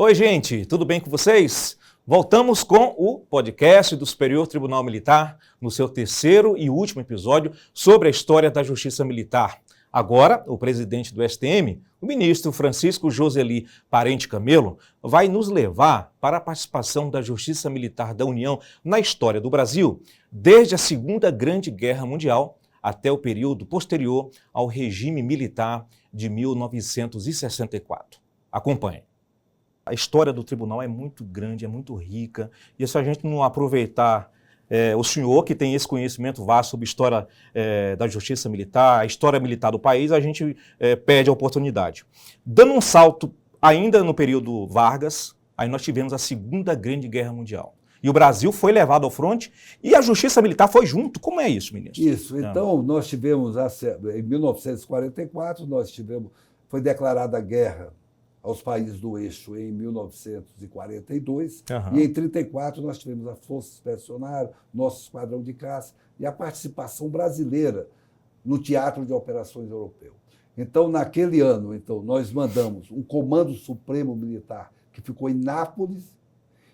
Oi, gente, tudo bem com vocês? Voltamos com o podcast do Superior Tribunal Militar, no seu terceiro e último episódio sobre a história da Justiça Militar. Agora, o presidente do STM, o ministro Francisco Josely Parente Camelo, vai nos levar para a participação da Justiça Militar da União na história do Brasil, desde a Segunda Grande Guerra Mundial até o período posterior ao regime militar de 1964. Acompanhe. A história do tribunal é muito grande, é muito rica, e se a gente não aproveitar o senhor, que tem esse conhecimento vasto sobre a história da justiça militar, a história militar do país, a gente perde a oportunidade. Dando um salto ainda no período Vargas, aí nós tivemos a Segunda Grande Guerra Mundial. E o Brasil foi levado ao fronte e a justiça militar foi junto. Como é isso, ministro? Isso. Então, nós tivemos, em 1944, foi declarada a guerra aos países do eixo em 1942, e em 1934 nós tivemos a Força Expedicionária, nosso esquadrão de caça e a participação brasileira no Teatro de Operações Europeu. Então, naquele ano, nós mandamos um Comando Supremo Militar que ficou em Nápoles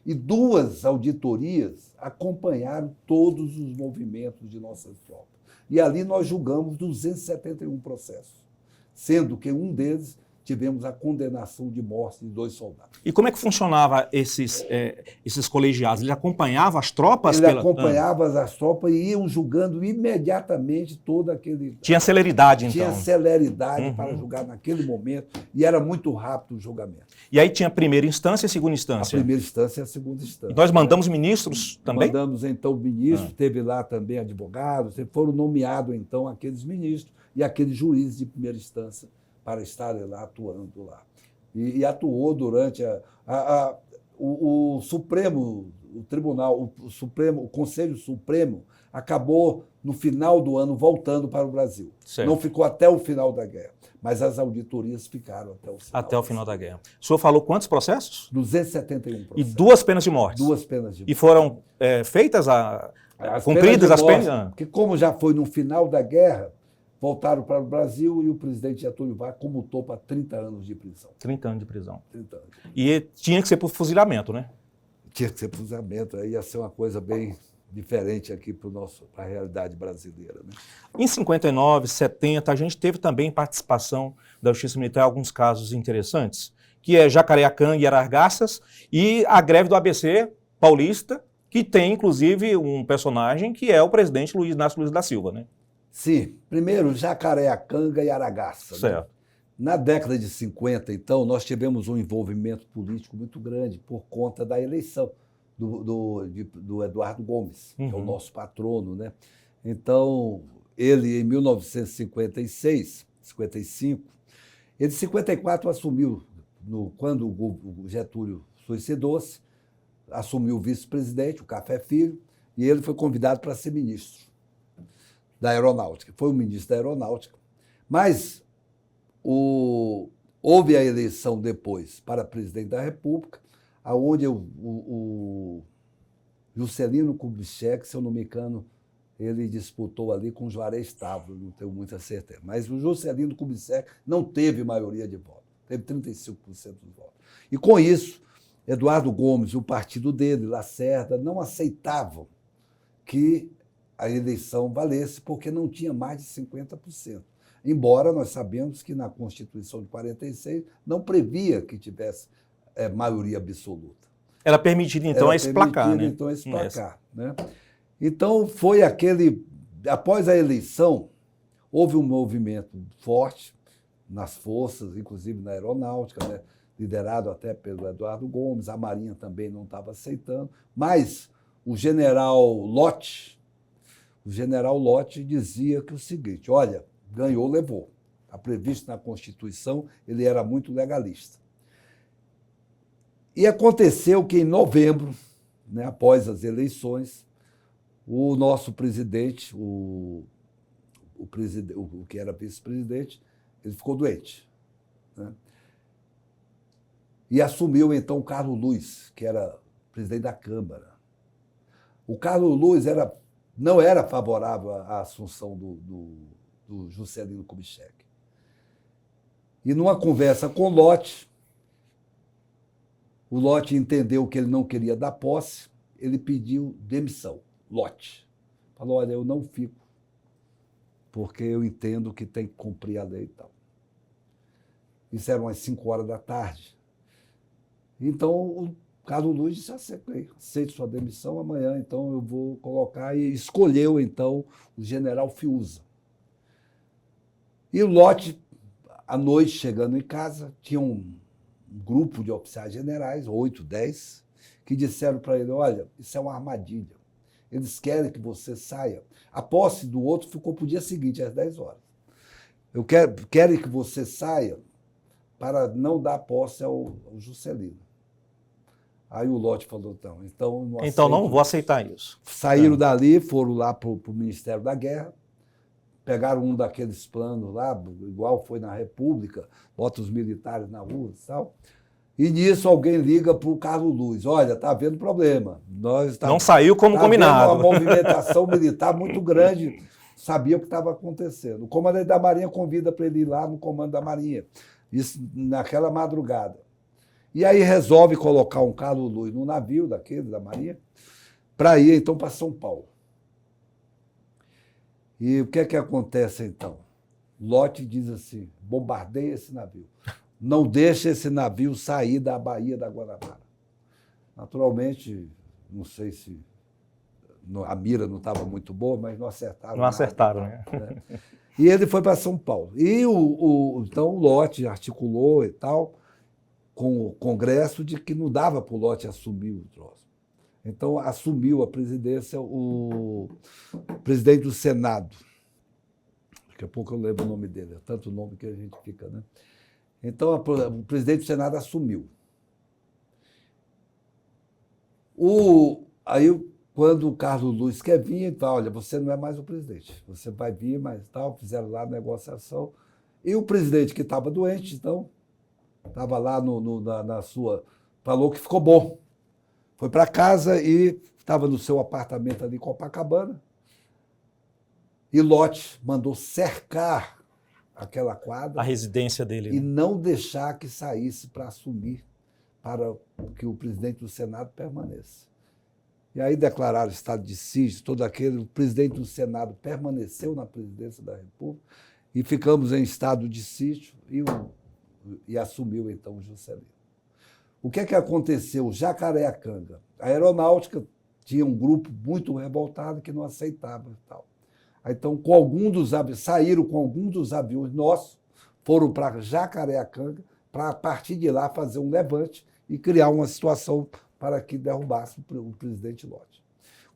e 2 auditorias acompanharam todos os movimentos de nossas tropas. E ali nós julgamos 271 processos, sendo que um deles tivemos a condenação de morte de 2 soldados. E como é que funcionava esses colegiados? Ele acompanhava as tropas? Ele acompanhava as tropas e iam julgando imediatamente todo aquele... Tinha celeridade, então? Tinha celeridade para julgar naquele momento e era muito rápido o julgamento. E aí tinha a primeira instância e a segunda instância? A primeira instância e a segunda instância. E nós mandamos ministros também? Mandamos, então, ministros, teve lá também advogados, foram nomeados, então, aqueles ministros e aqueles juízes de primeira instância para estarem lá atuando lá. E atuou durante o Supremo, o Tribunal, o Supremo, o Conselho Supremo acabou no final do ano voltando para o Brasil. Certo. Não ficou até o final da guerra, mas as auditorias ficaram até o final. Até o final da guerra. O senhor falou quantos processos? 271 processos. E 2 penas de morte? 2 penas de morte. E foram feitas, cumpridas as penas? Porque como já foi no final da guerra, voltaram para o Brasil e o presidente Getúlio Vargas comutou para 30 anos de prisão. 30 anos de prisão. 30 anos. E tinha que ser por fuzilamento, né? Tinha que ser por fuzilamento. Aí ia ser uma coisa bem diferente aqui para a realidade brasileira. Né? Em 59, 70, a gente teve também participação da Justiça Militar em alguns casos interessantes, que é Jacareacanga e Aragaças, e a greve do ABC paulista, que tem, inclusive, um personagem que é o presidente Luiz Inácio Lula da Silva, né? Sim. Primeiro, Jacareacanga e Aragaça. Certo. Né? Na década de 50, então, nós tivemos um envolvimento político muito grande por conta da eleição do Eduardo Gomes, que é o nosso patrono. Né? Então, ele, em 1956, 55, ele, em 54, assumiu, quando o Getúlio suicidou-se, assumiu o vice-presidente, o Café Filho, e ele foi convidado para ser ministro da Aeronáutica. Foi o ministro da Aeronáutica. Mas houve a eleição depois para presidente da República, onde o Juscelino Kubitschek, se eu não me engano, ele disputou ali com o Juarez Távora, não tenho muita certeza. Mas o Juscelino Kubitschek não teve maioria de votos, teve 35% dos votos. E com isso, Eduardo Gomes e o partido dele, Lacerda, não aceitavam que a eleição valesse, porque não tinha mais de 50%. Embora nós sabemos que na Constituição de 46 não previa que tivesse maioria absoluta. Era permitido, então, esse placar, né? Então, esse placar, né? Então, foi após a eleição, houve um movimento forte nas forças, inclusive na aeronáutica, né? Liderado até pelo Eduardo Gomes, a Marinha também não estava aceitando, mas o general Lott dizia que o seguinte: olha, ganhou, levou. Está previsto na Constituição, ele era muito legalista. E aconteceu que em novembro, né, após as eleições, o nosso presidente, o que era vice-presidente, ele ficou doente. Né? E assumiu, então, o Carlos Luiz, que era presidente da Câmara. O Carlos Luiz não era favorável à assunção do Juscelino Kubitschek. E numa conversa com Lott, O Lott entendeu que ele não queria dar posse, ele pediu demissão. Lott falou, olha, eu não fico, porque eu entendo que tem que cumprir a lei e tal. Isso era umas 5 horas da tarde. Então, o Carlos Luiz disse, aceito sua demissão amanhã, então eu vou colocar, e escolheu, então, o general Fiuza. E o Lott, à noite, chegando em casa, tinha um grupo de oficiais generais, 8, 10, que disseram para ele, olha, isso é uma armadilha. Eles querem que você saia. A posse do outro ficou para o dia seguinte, às 10 horas. Querem que você saia para não dar posse ao Juscelino. Aí o Lott falou, então não vou aceitar isso. Saíram dali, foram lá para o Ministério da Guerra, pegaram um daqueles planos lá, igual foi na República, bota os militares na rua e tal. E nisso alguém liga para o Carlos Luiz, olha, está havendo problema. Não saiu como combinado. Uma movimentação militar muito grande, sabia o que estava acontecendo. O comandante da Marinha convida para ele ir lá no comando da Marinha, isso naquela madrugada. E aí resolve colocar um Carlos Luiz no navio daquele, da Marinha, para ir então para São Paulo. E o que é que acontece então? Lott diz assim, bombardeia esse navio. Não deixa esse navio sair da Baía da Guanabara. Naturalmente, não sei se a mira não estava muito boa, mas não acertaram. Não acertaram, né? E ele foi para São Paulo. E então o Lott articulou e tal, com o Congresso, de que não dava para o Lott assumir o troço. Então, assumiu a presidência o presidente do Senado. Daqui a pouco eu lembro o nome dele, é tanto nome que a gente fica, né? Então, o presidente do Senado assumiu. Aí, quando o Carlos Luiz quer vir, ele fala, olha, você não é mais o presidente, você vai vir, mas tal, fizeram lá a negociação. E o presidente que estava doente, então, estava lá na sua... Falou que ficou bom. Foi para casa e estava no seu apartamento ali em Copacabana. E Lott mandou cercar aquela quadra. A residência dele. E não deixar que saísse para assumir, para que o presidente do Senado permaneça. E aí declararam estado de sítio, todo aquele. O presidente do Senado permaneceu na presidência da República e ficamos em estado de sítio e assumiu, então, o Juscelino. O que é que aconteceu? Jacareacanga. A aeronáutica tinha um grupo muito revoltado que não aceitava e tal. Então, saíram com alguns dos aviões nossos, foram para Jacareacanga, para, a partir de lá, fazer um levante e criar uma situação para que derrubasse o presidente Lott.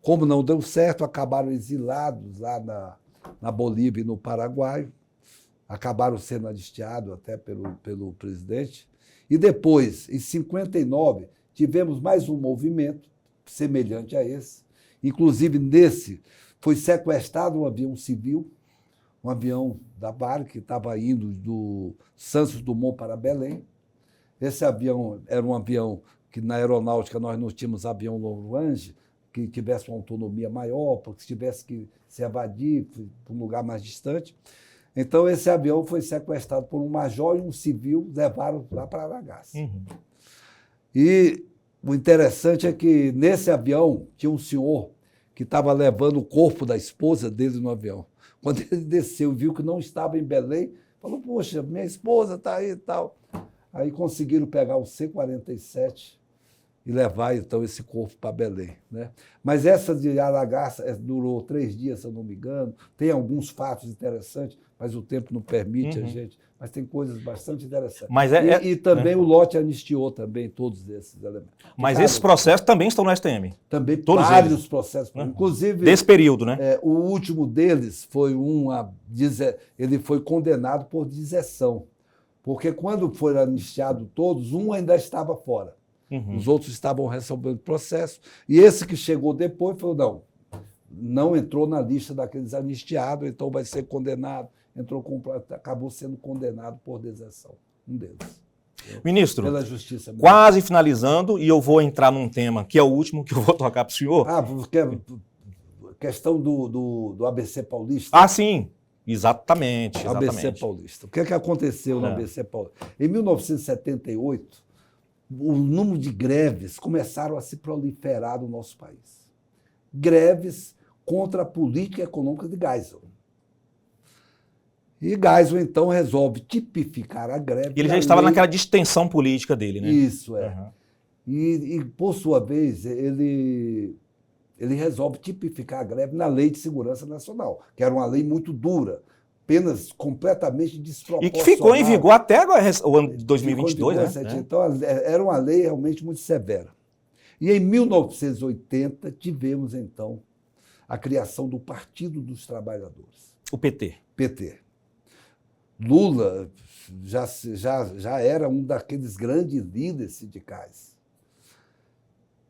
Como não deu certo, acabaram exilados lá na Bolívia e no Paraguai, acabaram sendo anistiados até pelo presidente. E depois, em 59, tivemos mais um movimento semelhante a esse. Inclusive, nesse, foi sequestrado um avião civil, um avião da Varig, que estava indo do Santos Dumont para Belém. Esse avião era um avião que, na aeronáutica, nós não tínhamos avião long range, que tivesse uma autonomia maior, porque tivesse que se evadir para um lugar mais distante. Então, esse avião foi sequestrado por um major e um civil, levaram lá para Aragás. Uhum. E o interessante é que, nesse avião, tinha um senhor que estava levando o corpo da esposa dele no avião. Quando ele desceu e viu que não estava em Belém, falou, poxa, minha esposa está aí e tal. Aí conseguiram pegar o C-47 e levar, então, esse corpo para Belém, né? Mas essa de Aragás durou 3 dias, se eu não me engano. Tem alguns fatos interessantes, mas o tempo não permite a gente. Mas tem coisas bastante interessantes. Mas e também o Lott anistiou também todos esses elementos. Mas esses processos também estão no STM? Também todos vários eles. Processos. Inclusive... Desse período, né? O último deles foi ele foi condenado por deserção. Porque quando foram anistiados todos, um ainda estava fora. Os outros estavam resolvendo o processo. E esse que chegou depois falou, não entrou na lista daqueles anistiados, então vai ser condenado. Acabou sendo condenado por deserção, um deles. Ministro, pela justiça. Quase finalizando, e eu vou entrar num tema que é o último que eu vou tocar para o senhor. Porque questão do ABC Paulista. Sim. Exatamente. ABC Paulista. O que é que aconteceu no ABC Paulista? Em 1978, o número de greves começaram a se proliferar no nosso país. Greves contra a política econômica de Geisel. E Geisel, então, resolve tipificar a greve. E ele já estava naquela distensão política dele, né? Isso, é. Uhum. E, por sua vez, ele resolve tipificar a greve na Lei de Segurança Nacional, que era uma lei muito dura, penas completamente desproporcionais. E que ficou em vigor até agora, o ano de 2022, né? Então, era uma lei realmente muito severa. E em 1980, tivemos, então, a criação do Partido dos Trabalhadores. O PT. PT. Lula já era um daqueles grandes líderes sindicais.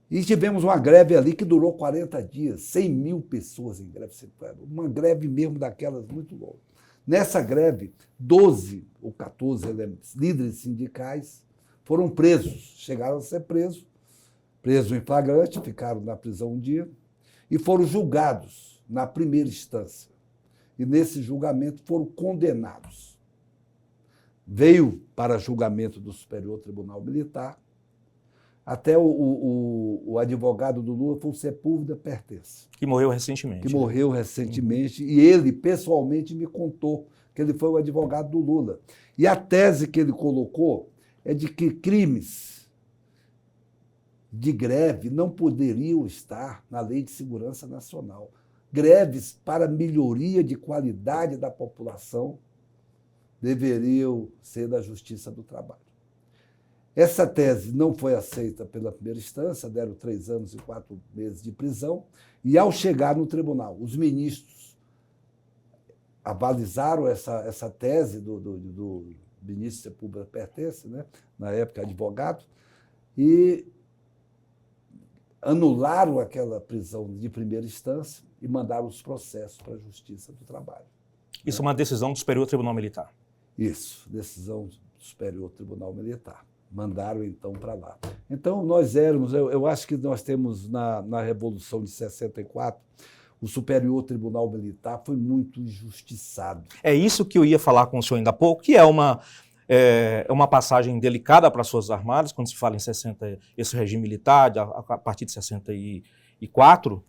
E tivemos uma greve ali que durou 40 dias, 100 mil pessoas em greve. Uma greve mesmo daquelas muito longa. Nessa greve, 12 ou 14 líderes sindicais foram presos, chegaram a ser presos em flagrante, ficaram na prisão um dia, e foram julgados na primeira instância. E nesse julgamento foram condenados. Veio para julgamento do Superior Tribunal Militar. Até o advogado do Lula foi o Sepúlveda Pertence. Que morreu recentemente. Que morreu recentemente. E ele, pessoalmente, me contou que ele foi o advogado do Lula. E a tese que ele colocou é de que crimes de greve não poderiam estar na Lei de Segurança Nacional. Greves para melhoria de qualidade da população deveriam ser da Justiça do Trabalho. Essa tese não foi aceita pela primeira instância, deram 3 anos e 4 meses de prisão, e ao chegar no tribunal, os ministros avalizaram essa tese do ministro Sepúlveda Pertence, né, na época advogado, e anularam aquela prisão de primeira instância e mandaram os processos para a Justiça do Trabalho. Isso é uma decisão do Superior Tribunal Militar? Isso, decisão do Superior Tribunal Militar. Mandaram, então, para lá. Então, nós éramos, eu acho que nós temos na Revolução de 64, o Superior Tribunal Militar foi muito injustiçado. É isso que eu ia falar com o senhor ainda há pouco, que é uma passagem delicada para as Forças Armadas, quando se fala em 60, esse regime militar, a partir de 64.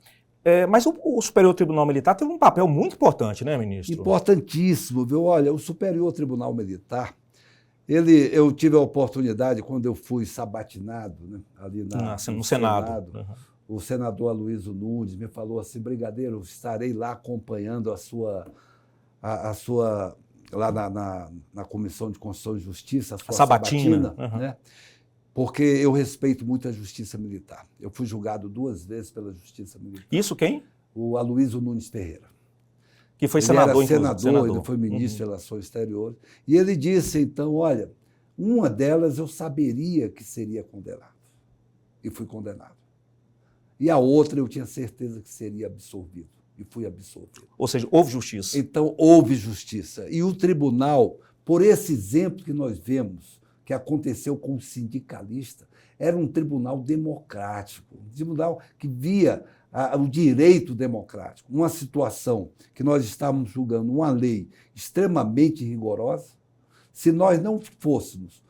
Mas o Superior Tribunal Militar teve um papel muito importante, né, ministro? Importantíssimo, viu? Olha, o Superior Tribunal Militar, eu tive a oportunidade, quando eu fui sabatinado, né, ali no Senado. Uhum. O senador Aloysio Nunes me falou assim: brigadeiro, estarei lá acompanhando a sua lá na Comissão de Constituição e Justiça, a sua sabatina, uhum. Né? Porque eu respeito muito a Justiça Militar. Eu fui julgado 2 vezes pela Justiça Militar. Isso quem? O Aloysio Nunes Ferreira. Que foi senador, ele era senador, ele foi ministro de Relações Exteriores. E ele disse, então, olha, uma delas eu saberia que seria condenado. E fui condenado. E a outra eu tinha certeza que seria absolvido. E fui absolvido. Ou seja, houve justiça. Então, houve justiça. E o tribunal, por esse exemplo que nós vemos, que aconteceu com o sindicalista, era um tribunal democrático, um tribunal que via o direito democrático, uma situação que nós estávamos julgando uma lei extremamente rigorosa. Se nós não fôssemos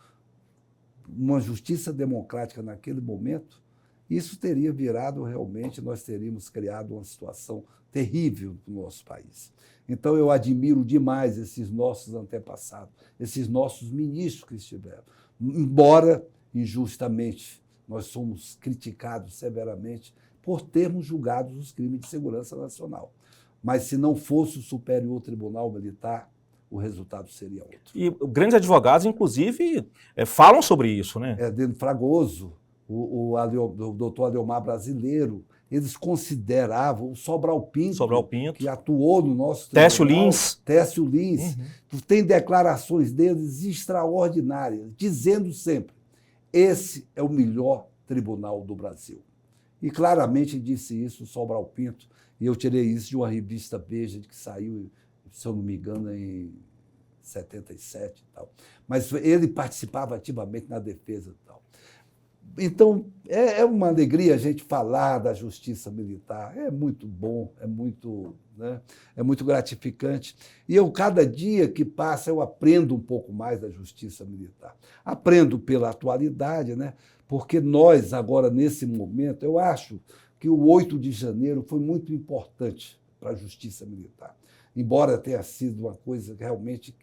uma justiça democrática naquele momento, isso teria virado realmente, nós teríamos criado uma situação terrível no nosso país. Então, eu admiro demais esses nossos antepassados, esses nossos ministros que estiveram. Embora, injustamente, nós somos criticados severamente por termos julgado os crimes de segurança nacional. Mas, se não fosse o Superior Tribunal Militar, o resultado seria outro. E grandes advogados, inclusive, falam sobre isso, né? Dentro Fragoso, o doutor Aleomar Brasileiro, eles consideravam o Sobral Pinto, que atuou no nosso tribunal. Técio Lins. Uhum. Tem declarações deles extraordinárias, dizendo sempre: esse é o melhor tribunal do Brasil. E claramente disse isso o Sobral Pinto, e eu tirei isso de uma revista Veja, que saiu, se eu não me engano, em 77 e tal. Mas ele participava ativamente na defesa e tal. Então, é uma alegria a gente falar da justiça militar. É muito bom, né, é muito gratificante. E eu, cada dia que passa, eu aprendo um pouco mais da justiça militar. Aprendo pela atualidade, né, porque nós, agora, nesse momento, eu acho que o 8 de janeiro foi muito importante para a justiça militar. Embora tenha sido uma coisa realmente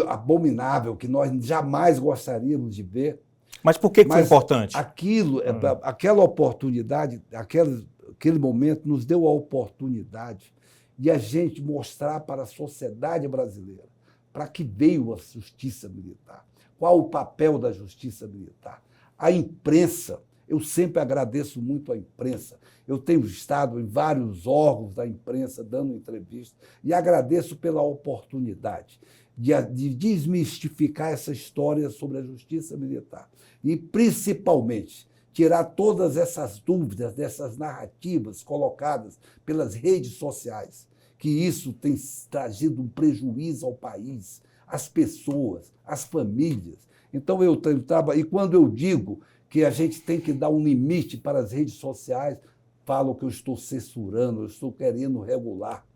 abominável, que nós jamais gostaríamos de ver. Mas por que foi importante? Aquela oportunidade, aquele momento nos deu a oportunidade de a gente mostrar para a sociedade brasileira para que veio a justiça militar, qual o papel da justiça militar. A imprensa, eu sempre agradeço muito à imprensa. Eu tenho estado em vários órgãos da imprensa dando entrevistas e agradeço pela oportunidade de desmistificar essa história sobre a justiça militar. E, principalmente, tirar todas essas dúvidas, dessas narrativas colocadas pelas redes sociais, que isso tem trazido um prejuízo ao país, às pessoas, às famílias. Então, eu tenho trabalho. E quando eu digo que a gente tem que dar um limite para as redes sociais, falo que eu estou censurando, eu estou querendo regular.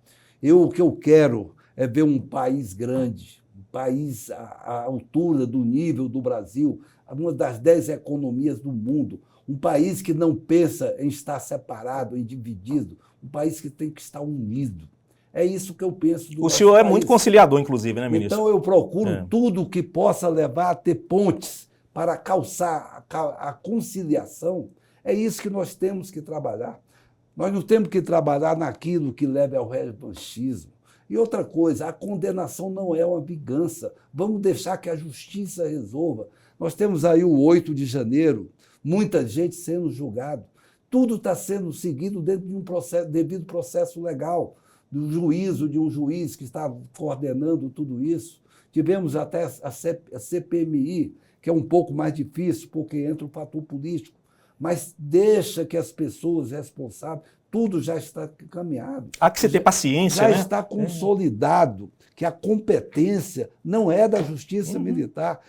O que eu quero é ver um país grande, um país à altura do nível do Brasil, uma das 10 economias do mundo, um país que não pensa em estar separado, em dividido, um país que tem que estar unido. É isso que eu penso do O senhor país. É muito conciliador, inclusive, né, ministro? Então eu procuro tudo que possa levar a ter pontes para calçar a conciliação. É isso que nós temos que trabalhar. Nós não temos que trabalhar naquilo que leva ao revanchismo. E outra coisa, a condenação não é uma vingança. Vamos deixar que a justiça resolva. Nós temos aí o 8 de janeiro, muita gente sendo julgada. Tudo está sendo seguido dentro de um devido processo legal, do juízo de um juiz que está coordenando tudo isso. Tivemos até a CPMI, que é um pouco mais difícil, porque entra o fator político. Mas deixa que as pessoas responsáveis, tudo já está caminhado. Há que se ter paciência, já né? Está consolidado que a competência não é da justiça militar.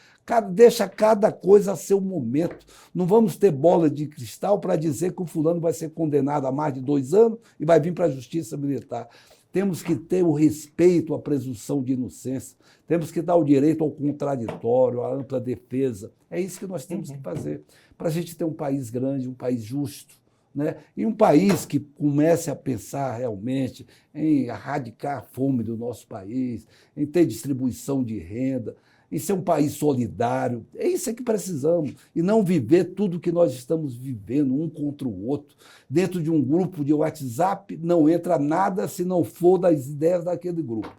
Deixa cada coisa a seu momento. Não vamos ter bola de cristal para dizer que o fulano vai ser condenado a mais de 2 anos e vai vir para a justiça militar. Temos que ter o respeito à presunção de inocência. Temos que dar o direito ao contraditório, à ampla defesa. É isso que nós temos que fazer para a gente ter um país grande, um país justo, né? E um país que comece a pensar realmente em erradicar a fome do nosso país, em ter distribuição de renda, em ser um país solidário. É isso que precisamos. E não viver tudo que nós estamos vivendo, um contra o outro. Dentro de um grupo de WhatsApp não entra nada se não for das ideias daquele grupo.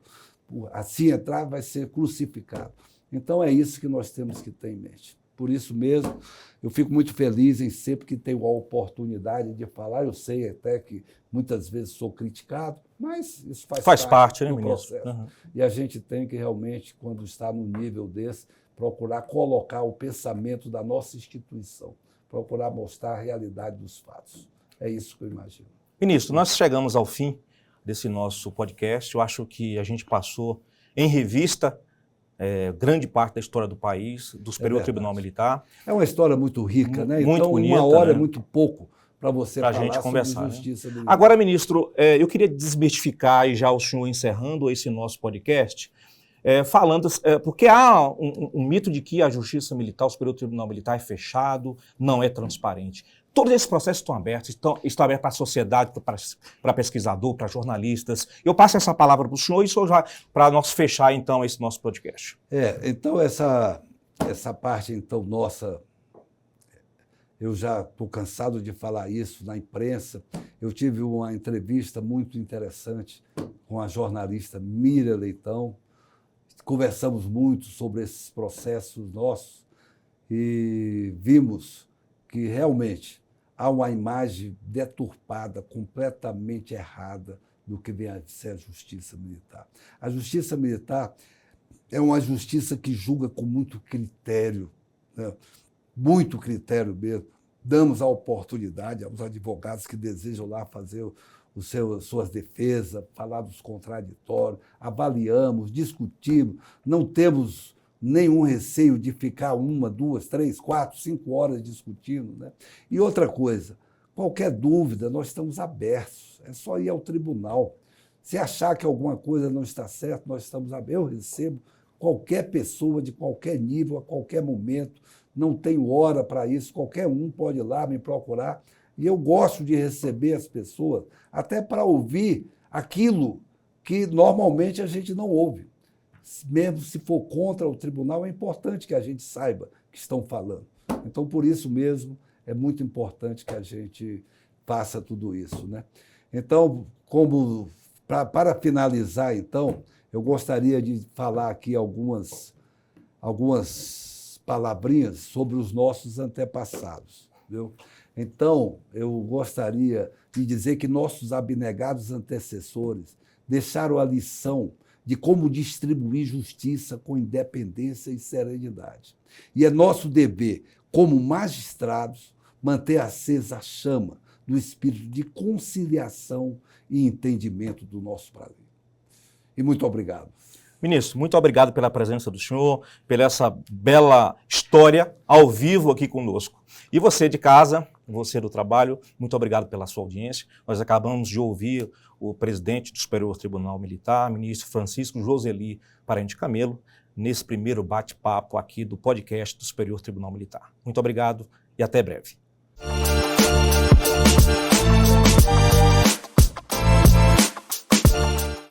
Assim entrar, vai ser crucificado. Então é isso que nós temos que ter em mente. Por isso mesmo, eu fico muito feliz em sempre que tenho a oportunidade de falar. Eu sei até que muitas vezes sou criticado, mas isso faz parte do processo. Uhum. E a gente tem que realmente, quando está num nível desse, procurar colocar o pensamento da nossa instituição, procurar mostrar a realidade dos fatos. É isso que eu imagino. Ministro, nós chegamos ao fim desse nosso podcast. Eu acho que a gente passou em revista grande parte da história do país, do Superior Tribunal Militar. É uma história muito rica, né? Muito então, bonita, 1 hora né? É muito pouco para você falar gente conversar, sobre justiça militar. Agora, ministro, eu queria desmistificar, e já o senhor encerrando esse nosso podcast, falando, porque há um mito de que a justiça militar, o Superior Tribunal Militar é fechado, não é transparente. Todos esses processos estão abertos para a sociedade, para pesquisador, para jornalistas. Eu passo essa palavra para o senhor e já para nós fechar, então, esse nosso podcast. Então, essa parte, então, nossa, eu já estou cansado de falar isso na imprensa. Eu tive uma entrevista muito interessante com a jornalista Miriam Leitão. Conversamos muito sobre esses processos nossos e vimos que realmente há uma imagem deturpada, completamente errada do que vem a ser a justiça militar. A justiça militar é uma justiça que julga com muito critério, né? Muito critério mesmo. Damos a oportunidade aos advogados que desejam lá fazer suas defesas, falar dos contraditórios, avaliamos, discutimos, não temos nenhum receio de ficar 1, 2, 3, 4, 5 horas discutindo, né? E outra coisa, qualquer dúvida, nós estamos abertos, é só ir ao tribunal. Se achar que alguma coisa não está certa, nós estamos abertos. Eu recebo qualquer pessoa de qualquer nível, a qualquer momento, não tenho hora para isso, qualquer um pode ir lá me procurar. E eu gosto de receber as pessoas, até para ouvir aquilo que normalmente a gente não ouve. Mesmo se for contra o tribunal, é importante que a gente saiba que estão falando. Então, por isso mesmo, é muito importante que a gente faça tudo isso, né? Então, para finalizar, então, eu gostaria de falar aqui algumas palavrinhas sobre os nossos antepassados, viu? Então, eu gostaria de dizer que nossos abnegados antecessores deixaram a lição de como distribuir justiça com independência e serenidade. E é nosso dever, como magistrados, manter acesa a chama do espírito de conciliação e entendimento do nosso país. E muito obrigado. Ministro, muito obrigado pela presença do senhor, pela essa bela história ao vivo aqui conosco. E você de casa, você do trabalho, muito obrigado pela sua audiência. Nós acabamos de ouvir o presidente do Superior Tribunal Militar, ministro Francisco Joseli Parente Camelo, nesse primeiro bate-papo aqui do podcast do Superior Tribunal Militar. Muito obrigado e até breve.